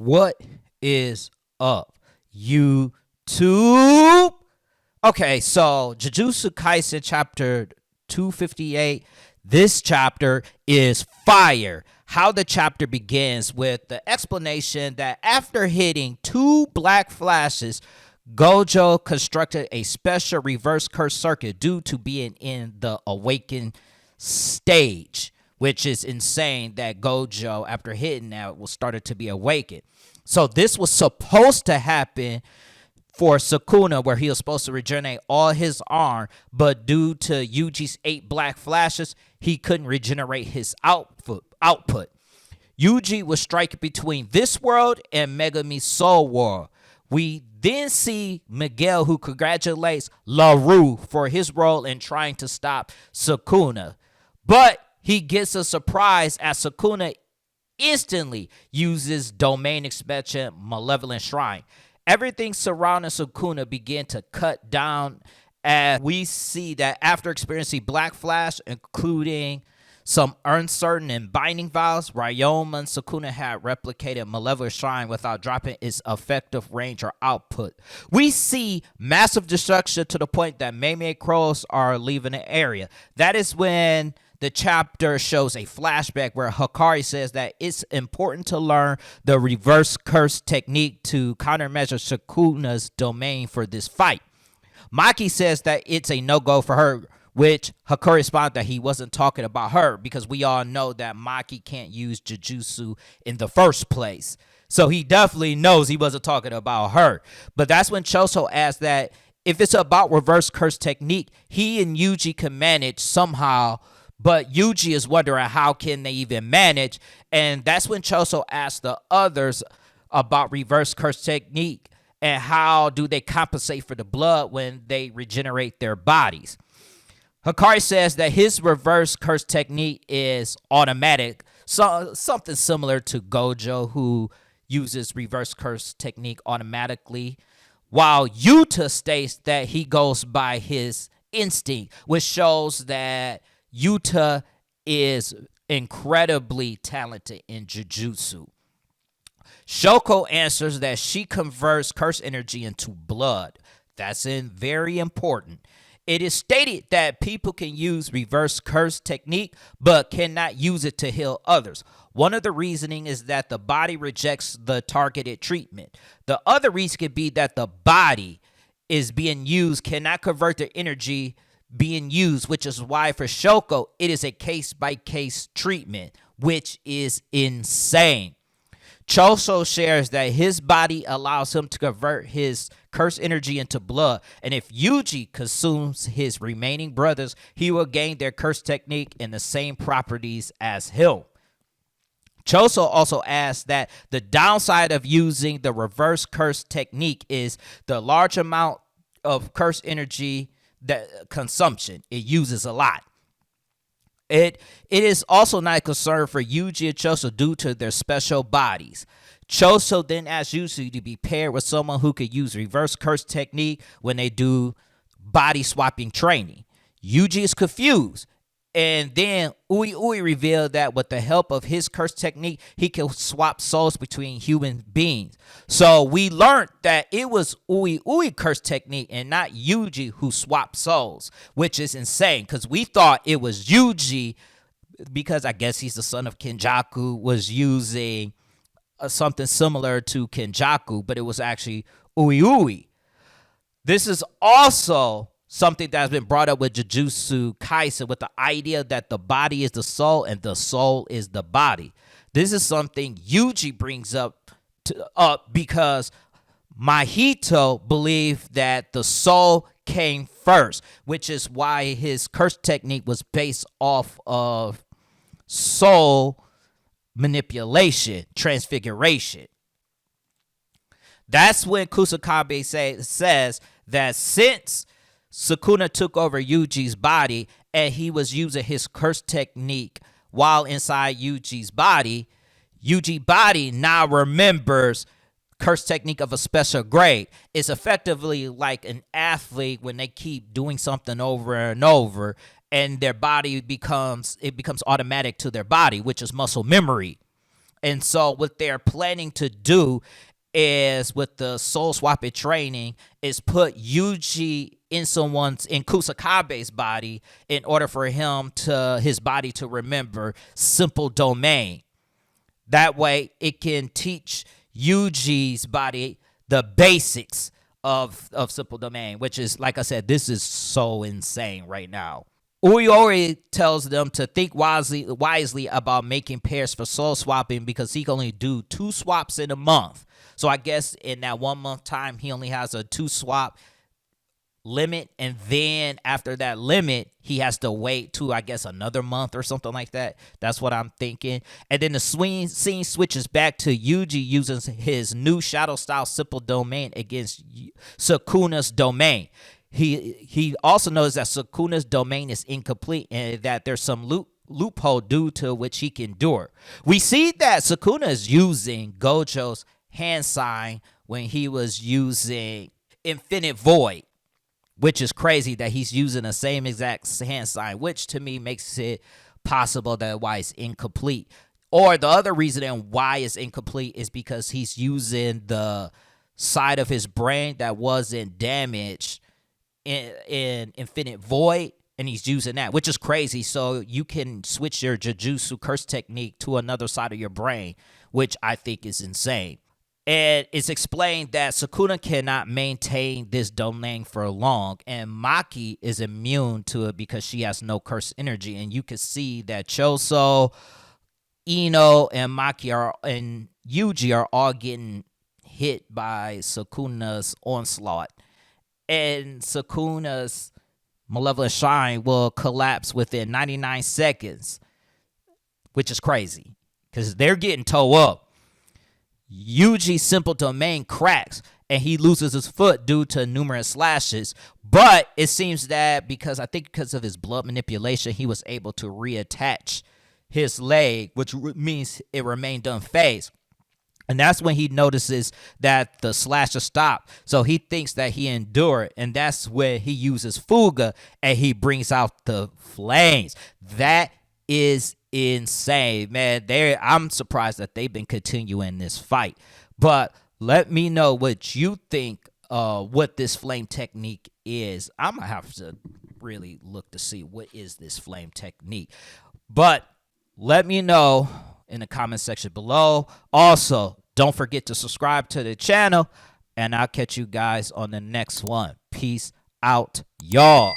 What is up, YouTube? Okay, so Jujutsu Kaisen chapter 258. This chapter is fire. How the chapter begins with the explanation that after hitting two black flashes, Gojo constructed a special reverse curse circuit due to being in the awakened stage, which is insane that Gojo, after hitting that, was started to be awakened. So this was supposed to happen for Sukuna, where he was supposed to regenerate all his arm, but due to Yuji's 8 black flashes, he couldn't regenerate his output. Yuji was striking between this world and Megami's soul world. We then see Miguel, who congratulates LaRue for his role in trying to stop Sukuna. But he gets a surprise as Sukuna instantly uses domain expansion Malevolent Shrine. Everything surrounding Sukuna began to cut down, as we see that after experiencing Black Flash, including some uncertain and binding vows, Ryoma and Sukuna had replicated Malevolent Shrine without dropping its effective range or output. We see massive destruction to the point that Mei crows are leaving the area. That is when the chapter shows a flashback where Hikari says that it's important to learn the reverse curse technique to countermeasure Sukuna's domain for this fight. Maki says that it's a no-go for her, which Hikari responded that he wasn't talking about her because we all know that Maki can't use Jujutsu in the first place. So he definitely knows he wasn't talking about her. But that's when Choso asked that if it's about reverse curse technique, he and Yuji can manage somehow, but Yuji is wondering how can they even manage. And that's when Choso asked the others about reverse curse technique and how do they compensate for the blood when they regenerate their bodies. Hikari says that his reverse curse technique is automatic, so something similar to Gojo, who uses reverse curse technique automatically, while Yuta states that he goes by his instinct, which shows that Yuta is incredibly talented in Jujutsu. Shoko answers that she converts curse energy into blood. That's very important. It is stated that people can use reverse curse technique, but cannot use it to heal others. One of the reasoning is that the body rejects the targeted treatment. The other reason could be that the body is being used, cannot convert the energy being used, which is why for Shoko, it is a case-by-case treatment, which is insane. Choso shares that his body allows him to convert his curse energy into blood, and if Yuji consumes his remaining brothers, he will gain their curse technique and the same properties as him. Choso also asks that the downside of using the reverse curse technique is the large amount of curse energy that consumption. It uses a lot. It is also not a concern for Yuji and Choso due to their special bodies. Choso then asks Yuji to be paired with someone who could use reverse curse technique when they do body swapping training. Yuji is confused, and then Ui revealed that with the help of his curse technique, he can swap souls between human beings. So we learned that it was Ui curse technique and not Yuji who swapped souls, which is insane because we thought it was Yuji because I guess he's the son of Kenjaku, was using something similar to Kenjaku, but it was actually Ui. This is also something that has been brought up with Jujutsu Kaisen, with the idea that the body is the soul and the soul is the body. This is something Yuji brings up because Mahito believed that the soul came first, which is why his curse technique was based off of soul manipulation, transfiguration. That's when Kusakabe says that since Sukuna took over Yuji's body and he was using his curse technique while inside Yuji's body now remembers curse technique of a special grade. It's effectively like an athlete when they keep doing something over and over and their body becomes automatic to their body, which is muscle memory. And so what they're planning to do is with the soul swapping training is put Yuji in Kusakabe's body in order for his body to remember simple domain. That way it can teach Yuji's body the basics of simple domain, which is, like I said, this is so insane right now. Uyori tells them to think wisely about making pairs for soul swapping because he can only do 2 swaps in a month. So I guess in that 1 month time, he only has a 2 swap limit. And then after that limit, he has to wait to, I guess, another month or something like that. That's what I'm thinking. And then the scene switches back to Yuji using his new shadow style simple domain against Sukuna's domain. He also knows that Sukuna's domain is incomplete and that there's some loophole due to which he can endure. We see that Sukuna is using Gojo's hand sign when he was using Infinite Void, which is crazy that he's using the same exact hand sign, which to me makes it possible that why it's incomplete. Or the other reason and why it's incomplete is because he's using the side of his brain that wasn't damaged in Infinite Void, and he's using that, which is crazy. So you can switch your Jujutsu curse technique to another side of your brain, which I think is insane. And it's explained that Sukuna cannot maintain this domain for long, and Maki is immune to it because she has no curse energy. And you can see that Choso, Ino, and Maki and Yuji are all getting hit by Sukuna's onslaught. And Sukuna's Malevolent Shine will collapse within 99 seconds, which is crazy because they're getting towed up. Yuji's simple domain cracks and he loses his foot due to numerous slashes. But it seems that because of his blood manipulation, he was able to reattach his leg, which means it remained unfazed. And that's when he notices that the slasher stopped. So he thinks that he endured. And that's when he uses Fuga and he brings out the flames. That is insane, man. I'm surprised that they've been continuing this fight. But let me know what you think what this flame technique is. I'm going to have to really look to see what is this flame technique. But let me know in the comment section below. Also, don't forget to subscribe to the channel, and I'll catch you guys on the next one. Peace out, y'all.